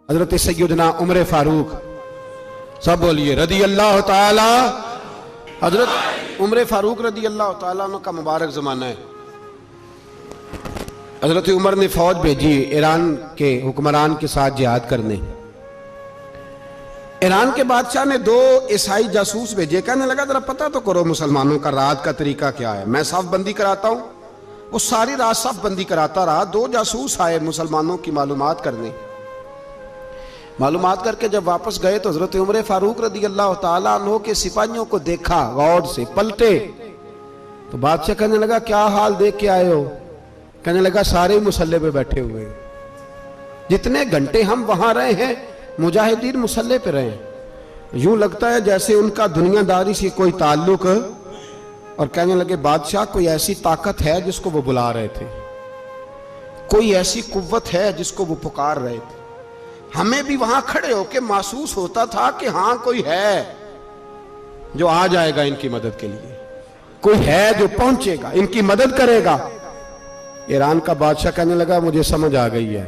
हजरत सैयदना उमर फारूक, सब बोलिए रदी अल्लाह ताला। हजरत उमर फारूक रदी अल्लाह ताला का मुबारक ज़माना है। हजरत उमर ने फौज भेजी ईरान के हुक्मरान के साथ जिहाद करने। ईरान के बादशाह ने 2 ईसाई जासूस भेजे। कहने लगा जरा पता तो करो मुसलमानों का रात का तरीका क्या है, मैं साफ बंदी कराता हूं। वो सारी रात साफ बंदी कराता रहा। 2 जासूस आए मुसलमानों की मालूमात करने। मालूमात करके जब वापस गए तो हजरत उमर फारूक रदी अल्लाह ताला अन्हु के सिपाहियों को देखा, गौर से पलटे तो बादशाह कहने लगा क्या हाल देख के आए हो? कहने लगा सारे मुसल्ले पे बैठे हुए हैं, जितने घंटे हम वहां रहे हैं मुजाहिदीन मुसल्ले पे रहे। यूं लगता है जैसे उनका दुनियादारी से कोई ताल्लुक। और कहने लगे बादशाह कोई ऐसी ताकत है जिसको वो बुला रहे थे, कोई ऐसी कुव्वत है जिसको वो पुकार रहे थे। हमें भी वहां खड़े होकर महसूस होता था कि हां कोई है जो आ जाएगा इनकी मदद के लिए, कोई है जो पहुंचेगा इनकी मदद करेगा। ईरान का बादशाह कहने लगा मुझे समझ आ गई है,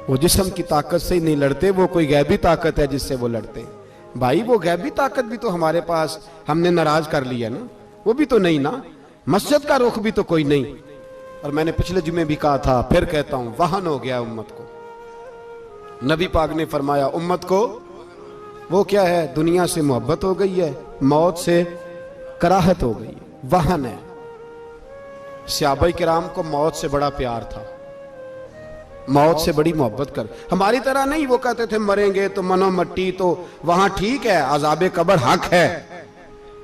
वो जिस्म की ताकत से ही नहीं लड़ते, वो कोई गैबी ताकत है जिससे वो लड़ते। भाई वो गैबी ताकत भी तो हमारे पास हमने नाराज कर लिया ना, वो भी तो नहीं ना, मस्जिद का रुख भी तो कोई नहीं। और मैंने पिछले जुमे भी कहा था, फिर कहता हूं, वहन हो गया उम्मत को। नबी पाक ने फरमाया उम्मत को वो क्या है, दुनिया से मोहब्बत हो गई है, मौत से कराहत हो गई है, वहन है। सहाबा किराम को मौत से बड़ा प्यार था, मौत से बड़ी मोहब्बत कर। हमारी तरह नहीं, वो कहते थे मरेंगे तो मनो मट्टी, तो वहां ठीक है, अज़ाबे कब्र हक है।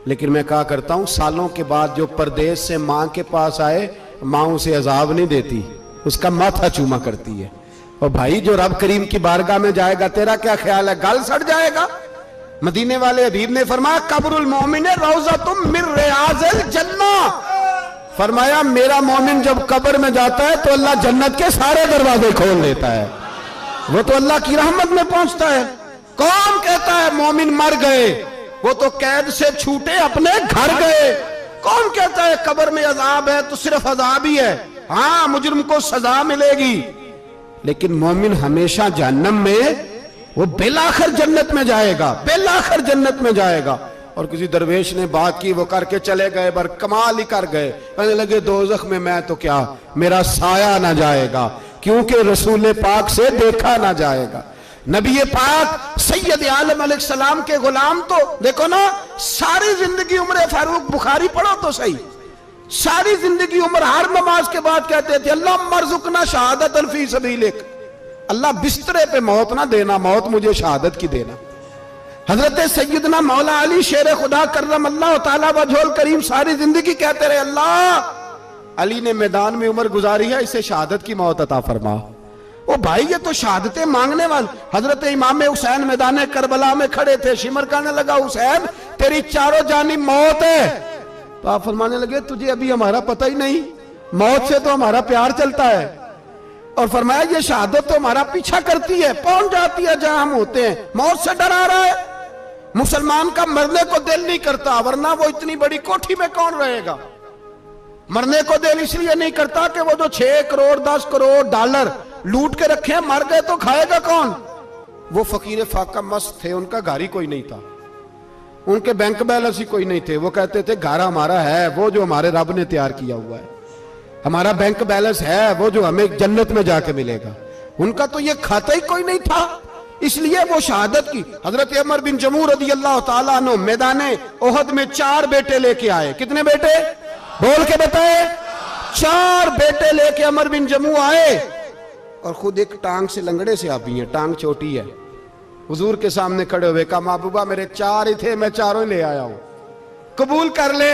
लेकिन मैं कहा करता हूं सालों के बाद जो परदेश से मां के पास आए, मां उसे अजाब नहीं देती, उसका माथा चूमा करती है। और भाई जो रब करीम की बारगाह में जाएगा, तेरा क्या ख्याल है, गल सड़ जाएगा। मदीने वाले हबीब ने फरमाया कब्रुल मोमिन रौज़तुम मिन रियाज़िल जन्ना। फरमाया मेरा मोमिन जब कब्र में जाता है तो अल्लाह जन्नत के सारे दरवाजे खोल देता है, वो तो अल्लाह की रहमत में पहुंचता है। कौन कहता है मोमिन मर गए, वो तो कैद से छूटे अपने घर गए। कौन कहता है कब्र में अजाब है तो सिर्फ अजाब ही है, हाँ मुजरिम को सजा मिलेगी, लेकिन मोमिन हमेशा जहन्नम में, वो बेलाखिर जन्नत में जाएगा, बेलाखिर जन्नत में जाएगा। और किसी दरवेश ने बात की, वो करके चले गए, बर कमाल ही कर गए। कहने लगे दोज़ख में मैं तो क्या, मेरा साया ना जाएगा, क्योंकि रसूल पाक से देखा ना जाएगा। नबी पाक सैयद आलम अलैहिस्सलाम के गुलाम तो देखो ना, सारी जिंदगी उमर फारूक, बुखारी पढ़ो तो सही, सारी जिंदगी उमर हर नमाज के बाद कहते थे अल्लाह मरजुकना शहादतन फी सबीलिक, अल्लाह बिस्तरे पे मौत ना देना, मौत मुझे शहादत की देना। हजरत सैयदना मौला अली शेर खुदा करम अल्लाह ताला वजहुल करीम सारी जिंदगी कहते रहे अल्लाह अली ने मैदान में उम्र गुजारी है, इसे शहादत की मौत अता फरमा। ओ भाई ये तो शहादतें मांगने वाले। हजरत इमाम हुसैन मैदान करबला में खड़े थे, शिमर कहने लगा हुसैन तेरी चारों जानी मौत है। तो आप फरमाने लगे तुझे अभी हमारा पता ही नहीं, मौत से तो हमारा प्यार चलता है। और फरमाया ये शहादत तो हमारा पीछा करती है, पहुंच जाती है जहां हम होते हैं, मौत से डरा रहा है। मुसलमान का मरने को दिल नहीं करता, वरना वो इतनी बड़ी कोठी में कौन रहेगा। मरने को दिल इसलिए नहीं करता कि वो जो 6 करोड़ 10 करोड़ डॉलर लूट के रखे, मर गए तो खाएगा कौन। वो फकीर फाका मस्त थे, उनका घर ही कोई नहीं था, उनके बैंक बैलेंस ही कोई नहीं थे। वो कहते थे घर हमारा है वो जो हमारे रब ने तैयार किया हुआ है, हमारा बैंक बैलेंस है वो जो हमें जन्नत में जाके मिलेगा। उनका तो ये खाता ही कोई नहीं था, इसलिए वो शहादत की। हजरत उमर बिन जमू रदी अल्लाह ताला अन्हु मैदाने ओहद में 4 बेटे लेके आए। कितने बेटे बोल के बताए? 4 बेटे लेके उमर बिन जमू आए, और खुद एक टांग से लंगड़े से आप ही हैं, टांग छोटी है। हुजूर के सामने खड़े हुए कहा महबूबा मेरे 4 ही थे, मैं 4 ही ले आया हूं, कबूल कर ले।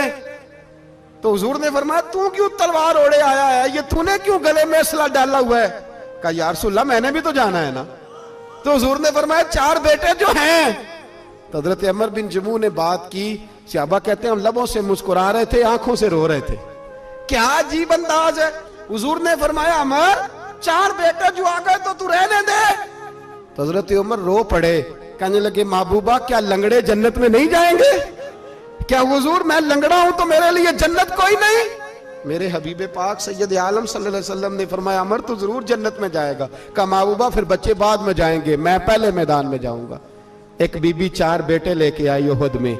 तो हुजूर ने फरमाया तू क्यों तलवार ओढ़े आया है, ये तूने क्यों गले में असला डाला हुआ है? कहा या रसूलल्लाह मैंने भी तो जाना है ना। तो हुजूर ने फरमाया 4 बेटे जो हैं। तो हजरत उमर बिन जमू ने बात की, सहाबा कहते हैं हम लबों से मुस्कुरा रहे थे, आंखों से रो रहे थे, क्या अजीब अंदाज है। हुजूर ने फरमाया उमर 4 बेटे जो आ गए तो तू रहने दे। तो हजरत उमर रो पड़े, कहने लगे महबूबा क्या लंगड़े जन्नत में नहीं जाएंगे? क्या हुजूर मैं लंगड़ा हूं तो मेरे लिए जन्नत कोई नहीं? मेरे हबीब पाक सैयद आलम सल्लल्लाहु अलैहि वसल्लम ने फरमाया अमर तो जरूर जन्नत में जाएगा। कहा महबूबा फिर बच्चे बाद में जाएंगे, मैं पहले मैदान में जाऊंगा। एक बीबी 4 बेटे लेके आई उहद में।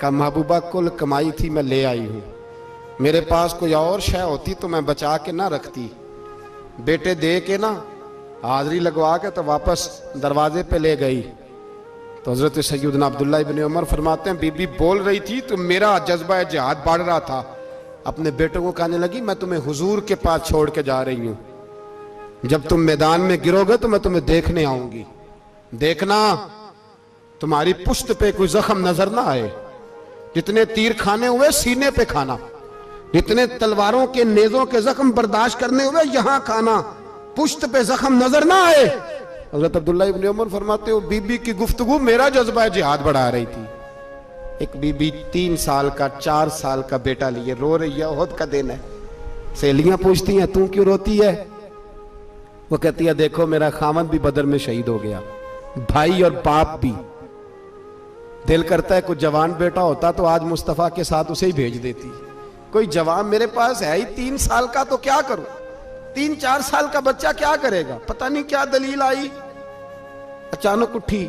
कहा महबूबा कुल कमाई थी मैं ले आई हूं, मेरे पास कोई और शय होती तो मैं बचा के ना रखती। बेटे दे के ना हाजिरी लगवा के तो वापस दरवाजे पे ले गई। तो हजरत सैयदना अब्दुल्ला इब्न उमर फरमाते हैं बीबी बोल रही थी तो मेरा जज्बा जिहाद बढ़ रहा था। अपने बेटों को कहने लगी मैं तुम्हें हुजूर के पास छोड़ के जा रही हूं, जब तुम मैदान में गिरोगे तो मैं तुम्हें देखने आऊंगी, देखना तुम्हारी पुश्त पे कोई जख्म नजर ना आए। जितने तीर खाने हुए सीने पे खाना, जितने तलवारों के नेजों के जख्म बर्दाश्त करने हुए यहां खाना, पुश्त पे जख्म नजर ना आए। हजरत अब्दुल्ला इब्न उमर फरमाते हो बीबी की गुफ्तगू मेरा जज्बा जिहाद बढ़ा रही थी। एक बीबी 3 साल का 4 साल का बेटा लिए रो रही है, ओहद का दिन है। सहेलियां पूछती हैं तू क्यों रोती है? वो कहती है देखो मेरा खामद भी बदर में शहीद हो गया, भाई और बाप भी। दिल करता है कोई जवान बेटा होता तो आज मुस्तफा के साथ उसे ही भेज देती। कोई जवान मेरे पास है ही 3 साल का तो क्या करूं, 3-4 साल का बच्चा क्या करेगा? पता नहीं क्या दलील आई, अचानक उठी,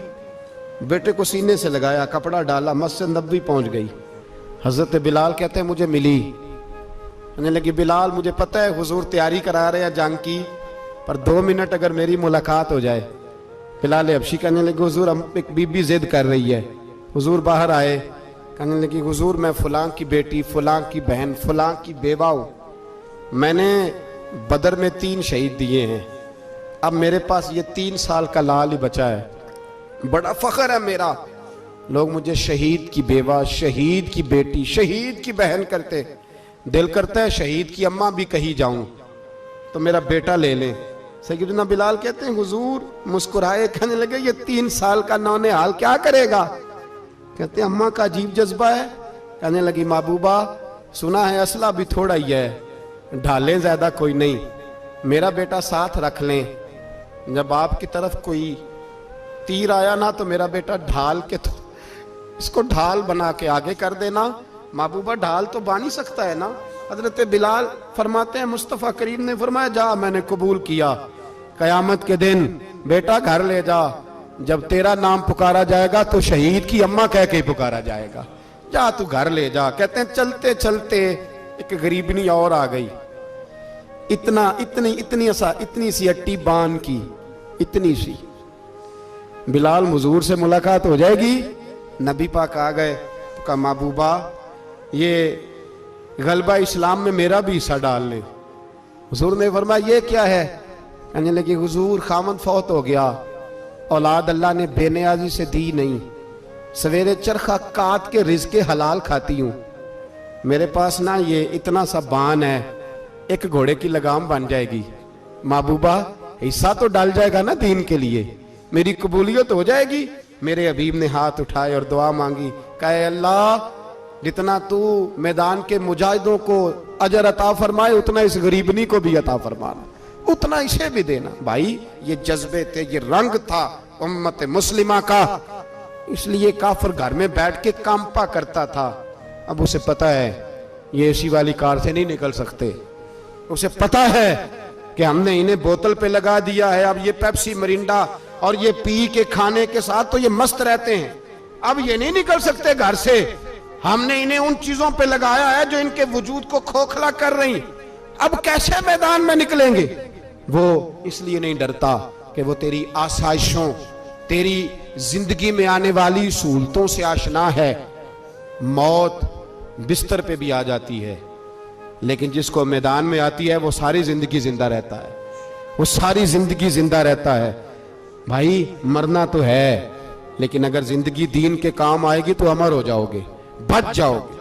बेटे को सीने से लगाया, कपड़ा डाला, मस्जिद नबवी पहुंच गई। हजरत बिलाल कहते हैं मुझे मिली, कहने लगी बिलाल मुझे पता है हुजूर तैयारी करा रहे हैं जंग की, पर 2 मिनट अगर मेरी मुलाकात हो जाए। बिलाल हबशी कहने लगे हुजूर हम एक बीबी जिद कर रही है। हुजूर बाहर आए, कहने लगी हुजूर मैं फलां की बेटी, फलां की बहन, फलां की बेवा हूं, मैंने बदर में 3 शहीद दिए हैं, अब मेरे पास ये 3 साल का लाल ही बचा है, बड़ा फख्र है मेरा। लोग मुझे शहीद की बेवा, शहीद की बेटी, शहीद की बहन करते। दिल करता है शहीद की अम्मा भी कहीं जाऊं तो मेरा बेटा ले लें। सैयदना बिलाल कहते हैं हुजूर मुस्कुराए, कहने लगे ये 3 साल का नौने हाल क्या करेगा? कहते हैं अम्मा का अजीब जज्बा है। कहने लगी महबूबा सुना है असला भी थोड़ा ही है, ढालें ज्यादा कोई नहीं, मेरा बेटा साथ रख लें, जब आपकी तरफ कोई तीर आया ना तो मेरा बेटा ढाल के तो इसको ढाल बना के आगे कर देना। महबूबा ढाल तो बन ही सकता है ना। हजरत बिलाल फरमाते हैं मुस्तफ़ा करीम ने फरमाया जा मैंने कबूल किया, कयामत के दिन बेटा घर ले जा, जब तेरा नाम पुकारा जाएगा तो शहीद की अम्मा कह के पुकारा जाएगा, जा तू घर ले जा। कहते हैं चलते चलते एक गरीबनी और आ गई, इतनी सी अट्टी बान की, इतनी सी। बिलाल हुजूर से मुलाकात हो जाएगी। नबी पाक आ गए तो कहा महबूबा ये गलबा इस्लाम में मेरा भी हिस्सा डाल ले। हुजूर ने फरमाया ये क्या है? कहने लगी हुजूर खामद फौत हो गया, औलाद अल्लाह ने बेनियाजी से दी नहीं, सवेरे चरखा काट के रिज़्क़ हलाल खाती हूँ, मेरे पास ना ये इतना सा बान है, एक घोड़े की लगाम बन जाएगी, महबूबा हिस्सा तो डाल जाएगा ना दीन के लिए, मेरी कबूलियत हो जाएगी। मेरे हबीब ने हाथ उठाए और दुआ मांगी, कहे अल्लाह जितना तू मैदान के मुजाहिदों को अजर अता फरमाए उतना इस गरीबनी को भी अता फरमाना, उतना इसे भी देना। भाई ये जज्बे थे, ये रंग था उम्मत मुस्लिमा का, इसलिए काफिर घर में बैठ के कांपा करता था। अब उसे पता है ये एसी वाली कार से नहीं निकल सकते, उसे पता है कि हमने इन्हें बोतल पे लगा दिया है, अब ये पेप्सी मरिंडा और ये पी के खाने के साथ तो ये मस्त रहते हैं, अब ये नहीं निकल सकते घर से, हमने इन्हें उन चीजों पे लगाया है जो इनके वजूद को खोखला कर रही, अब कैसे मैदान में निकलेंगे? वो इसलिए नहीं डरता कि वो तेरी आसाइशों, तेरी जिंदगी में आने वाली सहूलतों से आशना है। मौत बिस्तर पे भी आ जाती है, लेकिन जिसको मैदान में आती है वो सारी जिंदगी जिंदा रहता है, वो सारी जिंदगी जिंदा रहता है। भाई मरना तो है, लेकिन अगर जिंदगी दीन के काम आएगी तो अमर हो जाओगे, बच जाओगे।